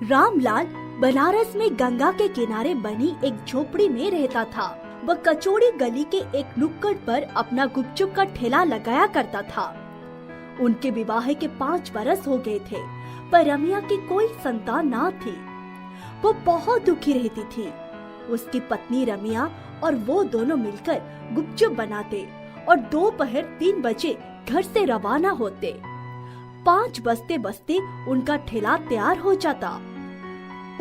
रामलाल बनारस में गंगा के किनारे बनी एक झोपड़ी में रहता था। वह कचौड़ी गली के एक नुक्कड़ पर अपना गुपचुप का ठेला लगाया करता था। उनके विवाह के 5 बरस हो गए थे, पर रमिया की कोई संतान ना थी। वो बहुत दुखी रहती थी। उसकी पत्नी रमिया और वो दोनों मिलकर गुपचुप बनाते और दोपहर 3 बजे घर से रवाना होते। 5 बजते बजते उनका ठेला तैयार हो जाता।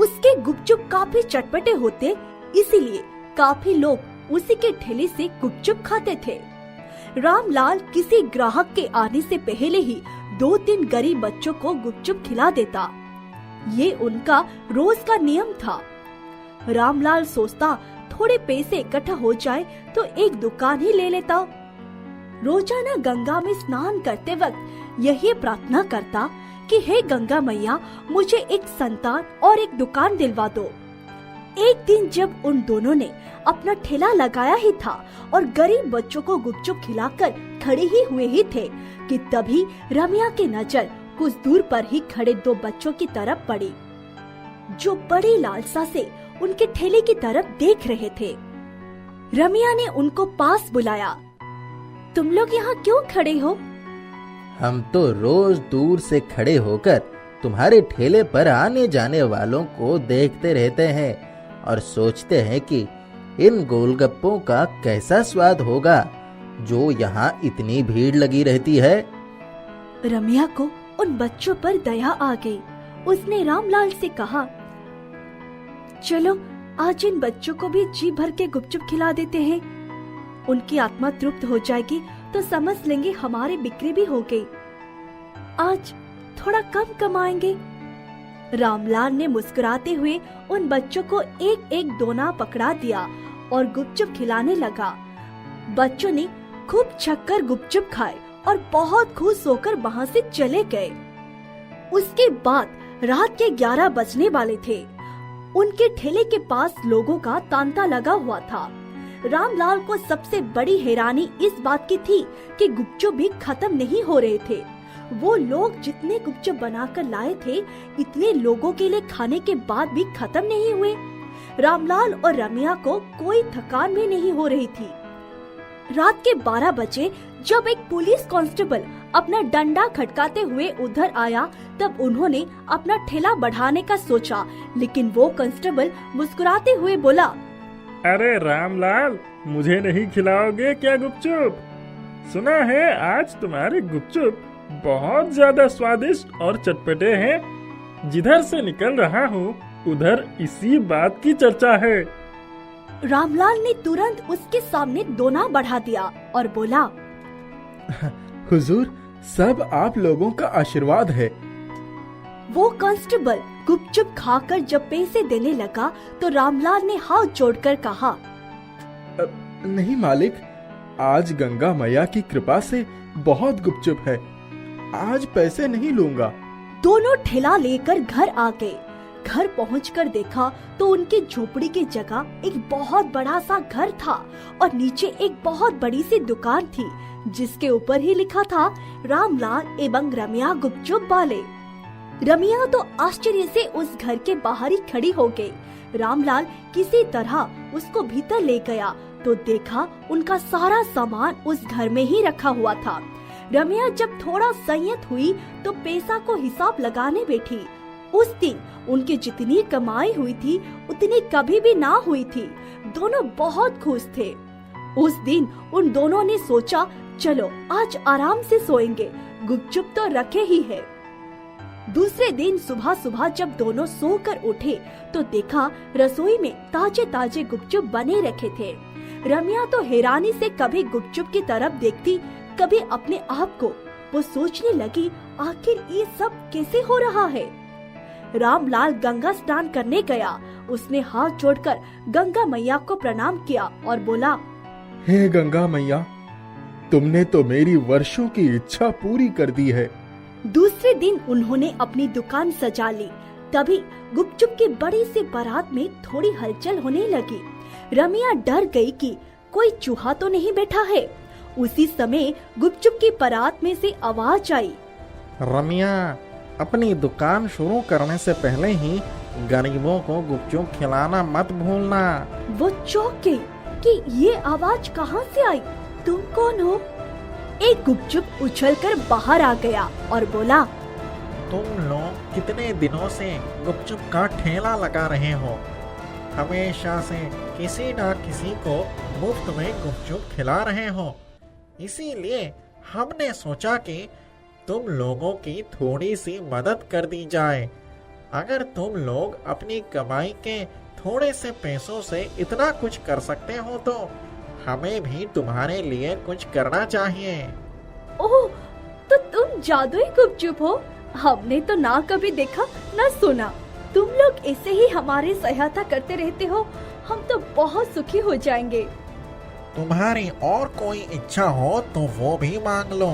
उसके गुपचुप काफी चटपटे होते, इसीलिए काफी लोग उसी के ठेले से गुपचुप खाते थे। रामलाल किसी ग्राहक के आने से पहले ही 2-3 गरीब बच्चों को गुपचुप खिला देता। ये उनका रोज का नियम था। रामलाल सोचता थोड़े पैसे इकट्ठा हो जाए तो एक दुकान ही ले लेता। रोजाना गंगा में स्नान करते वक्त यही प्रार्थना करता कि हे गंगा मैया, मुझे एक संतान और एक दुकान दिलवा दो। एक दिन जब उन दोनों ने अपना ठेला लगाया ही था और गरीब बच्चों को गुपचुप खिलाकर खड़े ही हुए ही थे कि तभी रमिया की नजर कुछ दूर पर ही खड़े 2 बच्चों की तरफ पड़ी, जो बड़ी लालसा से उनके ठेले की तरफ देख रहे थे। रमिया ने उनको पास बुलाया। तुम लोग यहाँ क्यों खड़े हो? हम तो रोज दूर से खड़े होकर तुम्हारे ठेले पर आने जाने वालों को देखते रहते हैं और सोचते हैं कि इन गोलगप्पों का कैसा स्वाद होगा जो यहाँ इतनी भीड़ लगी रहती है। रमिया को उन बच्चों पर दया आ गई। उसने रामलाल से कहा, चलो आज इन बच्चों को भी जी भर के गुपचुप खिला देते हैं। उनकी आत्मा तृप्त हो जाएगी तो समझ लेंगे हमारी बिक्री भी हो गई। आज थोड़ा कम कमाएंगे। रामलाल ने मुस्कुराते हुए उन बच्चों को एक एक दोना पकड़ा दिया और गुपचुप खिलाने लगा। बच्चों ने खूब छक्कर गुपचुप खाए और बहुत खुश होकर वहाँ से चले गए। उसके बाद रात के 11 बजने वाले थे। उनके ठेले के पास लोगों का तांता लगा हुआ था। रामलाल को सबसे बड़ी हैरानी इस बात की थी कि गुपचुप भी खत्म नहीं हो रहे थे। वो लोग जितने गुपचुप बनाकर लाए थे, इतने लोगों के लिए खाने के बाद भी खत्म नहीं हुए। रामलाल और रमिया को कोई थकान भी नहीं हो रही थी। रात के 12 बजे जब एक पुलिस कांस्टेबल अपना डंडा खटकाते हुए उधर आया, तब उन्होंने अपना ठेला बढ़ाने का सोचा, लेकिन वो कांस्टेबल मुस्कुराते हुए बोला, अरे रामलाल, मुझे नहीं खिलाओगे क्या गुपचुप? सुना है आज तुम्हारे गुपचुप बहुत ज्यादा स्वादिष्ट और चटपटे हैं। जिधर से निकल रहा हूँ उधर इसी बात की चर्चा है। रामलाल ने तुरंत उसके सामने दोना बढ़ा दिया और बोला, हुजूर, सब आप लोगों का आशीर्वाद है। वो कांस्टेबल गुपचुप खाकर जब पैसे देने लगा तो रामलाल ने हाथ जोड़कर कहा, नहीं मालिक, आज गंगा मैया की कृपा से बहुत गुपचुप है। आज पैसे नहीं लूंगा। दोनों ठेला लेकर घर आ गए। घर पहुंचकर देखा तो उनकी झोपड़ी की जगह एक बहुत बड़ा सा घर था और नीचे एक बहुत बड़ी सी दुकान थी, जिसके ऊपर ही लिखा था रामलाल एवं रमिया गुपचुप वाले। रमिया तो आश्चर्य से उस घर के बाहर ही खड़ी हो गई। रामलाल किसी तरह उसको भीतर ले गया तो देखा उनका सारा सामान उस घर में ही रखा हुआ था। रमिया जब थोड़ा संयत हुई तो पैसा को हिसाब लगाने बैठी। उस दिन उनकी जितनी कमाई हुई थी उतनी कभी भी ना हुई थी। दोनों बहुत खुश थे। उस दिन उन दोनों ने सोचा, चलो आज आराम से सोएंगे, गुपचुप तो रखे ही है। दूसरे दिन सुबह सुबह जब दोनों सोकर उठे तो देखा रसोई में ताजे ताजे गुपचुप बने रखे थे। रमिया तो हैरानी से कभी गुपचुप की तरफ देखती, कभी अपने आप को। वो सोचने लगी, आखिर ये सब कैसे हो रहा है। रामलाल गंगा स्नान करने गया। उसने हाथ जोड़कर गंगा मैया को प्रणाम किया और बोला, हे गंगा मैया, तुमने तो मेरी वर्षों की इच्छा पूरी कर दी है। दूसरे दिन उन्होंने अपनी दुकान सजा ली। तभी गुपचुप की बड़ी सी बारात में थोड़ी हलचल होने लगी। रमिया डर गई कि कोई चूहा तो नहीं बैठा है। उसी समय गुपचुप की बारात में से आवाज आई, रमिया, अपनी दुकान शुरू करने से पहले ही गरीबों को गुपचुप खिलाना मत भूलना। वो चौंके कि ये आवाज कहाँ से आई। तुम कौन हो? एक गुपचुप उछलकर बाहर आ गया और बोला, तुम लोग कितने दिनों से गुपचुप का ठेला लगा रहे हो? हमेशा से किसी ना किसी को मुफ्त में गुपचुप खिला रहे हो। इसीलिए हमने सोचा कि तुम लोगों की थोड़ी सी मदद कर दी जाए। अगर तुम लोग अपनी कमाई के थोड़े से पैसों से इतना कुछ कर सकते हो तो हमें भी तुम्हारे लिए कुछ करना चाहिए। ओह, तो तुम जादुई गुपचुप हो? हमने तो ना कभी देखा ना सुना। तुम लोग ऐसे ही हमारी सहायता करते रहते हो, हम तो बहुत सुखी हो जाएंगे। तुम्हारी और कोई इच्छा हो तो वो भी मांग लो।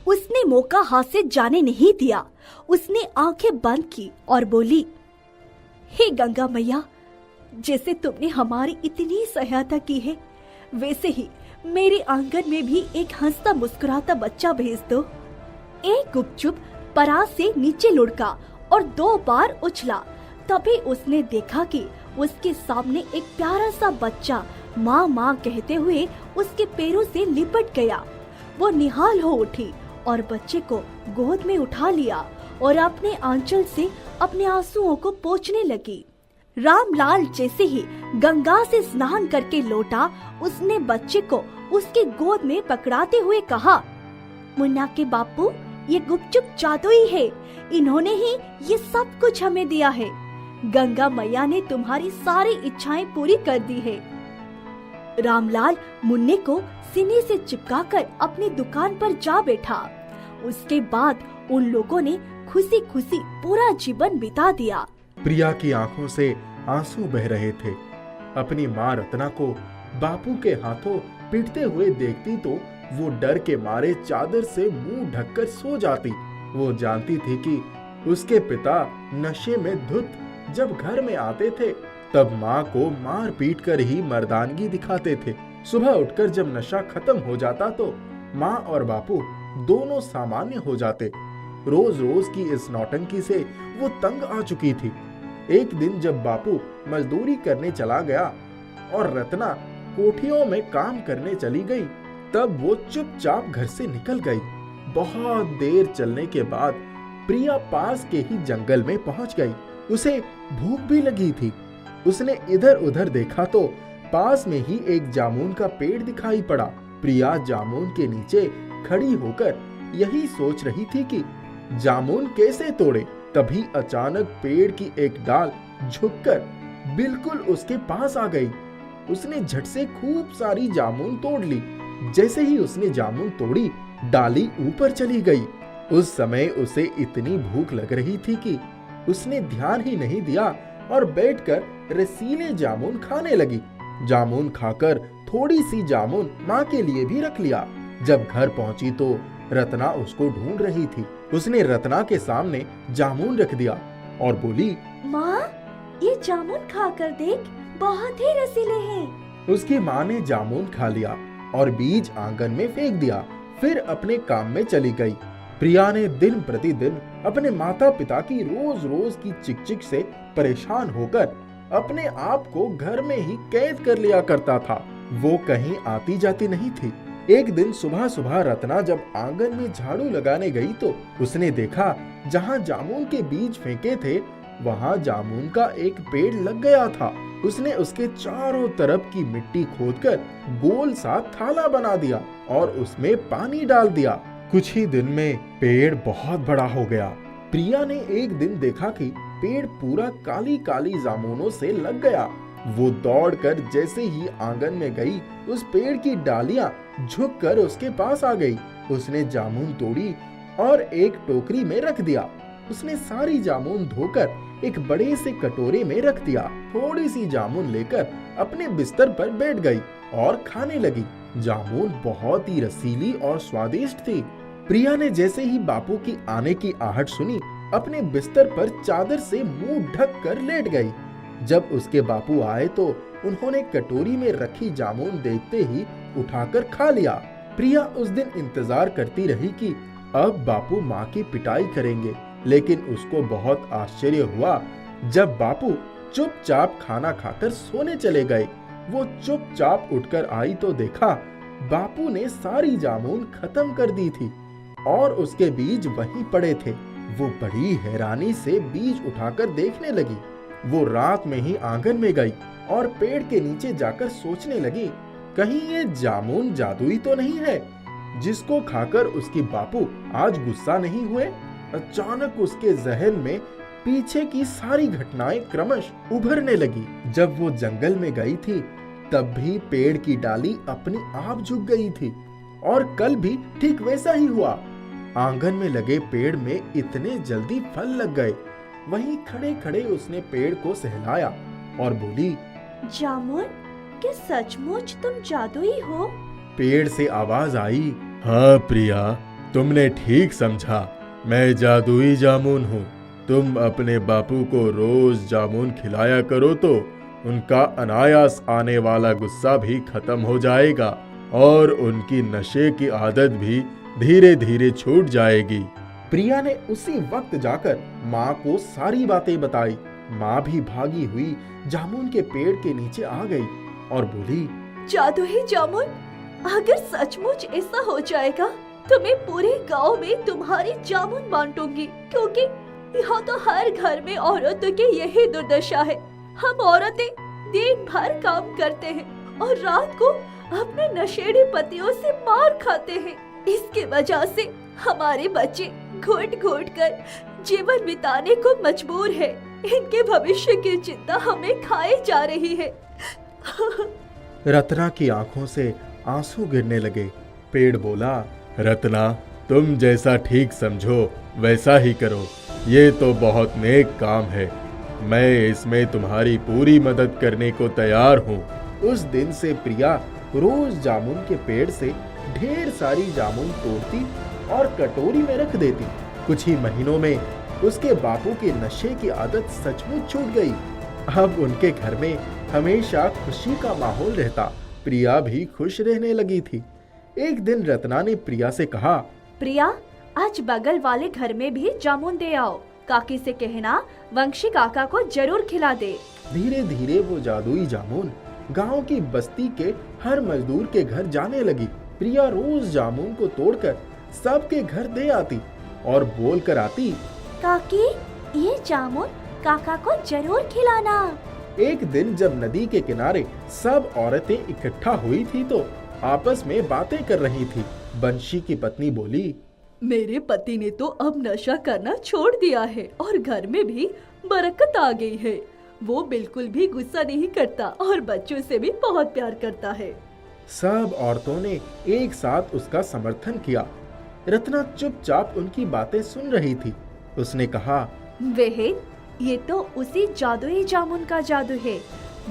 उसने मौका हाथ से जाने नहीं दिया। उसने आंखें बंद की और बोली, हे गंगा मैया, जैसे तुमने हमारी इतनी सहायता की है, वैसे ही मेरे आंगन में भी एक हंसता मुस्कुराता बच्चा भेज दो। एक गुपचुप परात से नीचे लुढ़का और 2 बार उछला। तभी उसने देखा कि उसके सामने एक प्यारा सा बच्चा माँ माँ कहते हुए उसके पैरों से लिपट गया। वो निहाल हो उठी और बच्चे को गोद में उठा लिया और अपने आंचल से अपने आंसुओं को पोंछने लगी। रामलाल जैसे ही गंगा से स्नान करके लौटा, उसने बच्चे को उसकी गोद में पकड़ाते हुए कहा, मुन्ना के बापू, ये गुपचुप जादुई है। इन्होंने ही ये सब कुछ हमें दिया है। गंगा मैया ने तुम्हारी सारी इच्छाएं पूरी कर दी है। रामलाल मुन्ने को सीने से चिपकाकर अपनी दुकान पर जा बैठा। उसके बाद उन लोगों ने खुशी खुशी पूरा जीवन बिता दिया। प्रिया की आंखों से आंसू बह रहे थे। अपनी माँ रत्ना को बापू के हाथों पीटते हुए देखती तो वो डर के मारे चादर से मुंह ढककर सो जाती। वो जानती थी कि उसके पिता नशे में धुत जब घर में आते थे तब माँ को मार पीट कर ही मर्दानगी दिखाते थे। सुबह उठकर जब नशा खत्म हो जाता तो माँ और बापू दोनों सामान्य हो जाते। रोज रोज की इस नौटंकी से वो तंग आ चुकी थी। एक दिन जब बापू मजदूरी करने चला गया और रत्ना कोठियों में काम करने चली गई, तब वो चुपचाप घर से निकल गई। बहुत देर चलने के बाद प्रिया पास के ही जंगल में पहुंच गई। उसे भूख भी लगी थी। उसने इधर उधर देखा तो पास में ही एक जामुन का पेड़ दिखाई पड़ा। प्रिया जामुन के नीचे खड़ी होकर यही सोच रही थी कि जामुन कैसे तोड़े। तभी अचानक पेड़ की एक डाल झुककर बिल्कुल उसके पास आ गई। उसने झट से खूब सारी जामुन तोड़ ली। जैसे ही उसने जामुन तोड़ी, डाली ऊपर चली गई। उस समय उसे इतनी भूख लग रही थी कि उसने ध्यान ही नहीं दिया और बैठकर रसीले जामुन खाने लगी। जामुन खाकर थोड़ी सी जामुन माँ के लिए भी रख लिया। जब घर पहुंची तो रत्ना उसको ढूंढ रही थी। उसने रत्ना के सामने जामुन रख दिया और बोली, माँ, ये जामुन खाकर देख, बहुत ही रसीले हैं। उसकी माँ ने जामुन खा लिया और बीज आंगन में फेंक दिया। फिर अपने काम में चली गई। प्रिया ने दिन प्रतिदिन अपने माता पिता की रोज रोज की चिक-चिक से परेशान होकर अपने आप को घर में ही कैद कर लिया करता था। वो कहीं आती जाती नहीं थी। एक दिन सुबह सुबह रत्ना जब आंगन में झाड़ू लगाने गई तो उसने देखा जहाँ जामुन के बीज फेंके थे वहाँ जामुन का एक पेड़ लग गया था। उसने उसके चारों तरफ की मिट्टी खोदकर गोल सा थाला बना दिया और उसमें पानी डाल दिया। कुछ ही दिन में पेड़ बहुत बड़ा हो गया। प्रिया ने एक दिन देखा कि पेड़ पूरा काली काली जामुनों से लग गया। वो दौड़कर जैसे ही आंगन में गई, उस पेड़ की डालियां झुककर उसके पास आ गई। उसने जामुन तोड़ी और एक टोकरी में रख दिया। उसने सारी जामुन धोकर एक बड़े से कटोरे में रख दिया। थोड़ी सी जामुन लेकर अपने बिस्तर पर बैठ गई और खाने लगी। जामुन बहुत ही रसीली और स्वादिष्ट थी। प्रिया ने जैसे ही बापू की आने की आहट सुनी, अपने बिस्तर पर चादर से मुंह ढक कर लेट गई। जब उसके बापू आए तो उन्होंने कटोरी में रखी जामुन देखते ही उठाकर खा लिया। प्रिया उस दिन इंतजार करती रही कि अब बापू माँ की पिटाई करेंगे। लेकिन उसको बहुत आश्चर्य हुआ जब बापू चुपचाप खाना खाकर सोने चले गए। वो चुपचाप उठकर आई तो देखा बापू ने सारी जामुन खत्म कर दी थी और उसके बीज वहीं पड़े थे। वो बड़ी हैरानी से बीज उठाकर देखने लगी। वो रात में ही आंगन में गई और पेड़ के नीचे जाकर सोचने लगी, कहीं ये जामुन जादुई तो नहीं है जिसको खाकर उसकी बापू आज गुस्सा नहीं हुए। अचानक उसके जहन में पीछे की सारी घटनाएं क्रमश उभरने लगी। जब वो जंगल में गई थी तब भी पेड़ की डाली अपनी आप झुक गई थी और कल भी ठीक वैसा ही हुआ। आंगन में लगे पेड़ में इतने जल्दी फल लग गए। वहीं खड़े खड़े उसने पेड़ को सहलाया और बोली, जामुन, क्या सचमुच तुम जादुई हो? पेड़ से आवाज आई, हाँ प्रिया, तुमने ठीक समझा, मैं जादुई जामुन हूँ। तुम अपने बापू को रोज जामुन खिलाया करो तो उनका अनायास आने वाला गुस्सा भी खत्म हो जाएगा और उनकी नशे की आदत भी धीरे धीरे छूट जाएगी। प्रिया ने उसी वक्त जाकर माँ को सारी बातें बताई। माँ भी भागी हुई जामुन के पेड़ के नीचे आ गई और बोली, जादुई जामुन, अगर सचमुच ऐसा हो जाएगा तो मैं पूरे गांव में तुम्हारी जामुन बांटूंगी, क्योंकि यहाँ तो हर घर में औरतों की यही दुर्दशा है। हम औरतें दिन भर काम करते हैं और रात को अपने नशेड़ी पतियों से मार खाते हैं। इसकी वजह से हमारे बच्चे घुट घुट कर जीवन बिताने को मजबूर है। इनके भविष्य की चिंता हमें खाए जा रही है। रत्ना की आंखों से आंसू गिरने लगे। पेड़ बोला, रत्ना, तुम जैसा ठीक समझो वैसा ही करो। ये तो बहुत नेक काम है। मैं इसमें तुम्हारी पूरी मदद करने को तैयार हूँ। उस दिन से प्रिया रोज जामुन के पेड़ से ढेर सारी जामुन तोड़ती और कटोरी में रख देती। कुछ ही महीनों में उसके बापू की नशे की आदत सचमुच छूट गई। अब उनके घर में हमेशा खुशी का माहौल रहता। प्रिया भी खुश रहने लगी थी। एक दिन रत्ना ने प्रिया से कहा, प्रिया, आज बगल वाले घर में भी जामुन दे आओ। काकी से कहना वंशी काका को जरूर खिला दे। धीरे धीरे वो जादुई जामुन गांव की बस्ती के हर मजदूर के घर जाने लगी। प्रिया रोज जामुन को तोड़कर सबके घर दे आती और बोल कर आती, काकी, ये जामुन काका को जरूर खिलाना। एक दिन जब नदी के किनारे सब औरतें इकट्ठा हुई थी तो आपस में बातें कर रही थी। बंशी की पत्नी बोली, मेरे पति ने तो अब नशा करना छोड़ दिया है और घर में भी बरकत आ गई है। वो बिल्कुल भी गुस्सा नहीं करता और बच्चों से भी बहुत प्यार करता है। सब औरतों ने एक साथ उसका समर्थन किया। रत्ना चुपचाप उनकी बातें सुन रही थी। उसने कहा, वेहेद, ये तो उसी जादुई जामुन का जादू है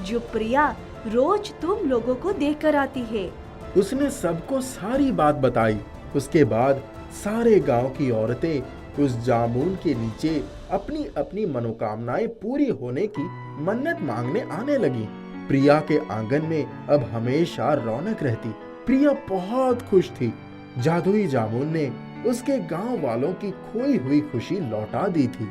जो प्रिया रोज तुम लोगों को देकर आती है। उसने सबको सारी बात बताई। उसके बाद सारे गांव की औरतें उस जामुन के नीचे अपनी अपनी मनोकामनाएं पूरी होने की मन्नत मांगने आने लगी। प्रिया के आंगन में अब हमेशा रौनक रहती। प्रिया बहुत खुश थी। जादुई जामुन ने उसके गांव वालों की खोई हुई खुशी लौटा दी थी।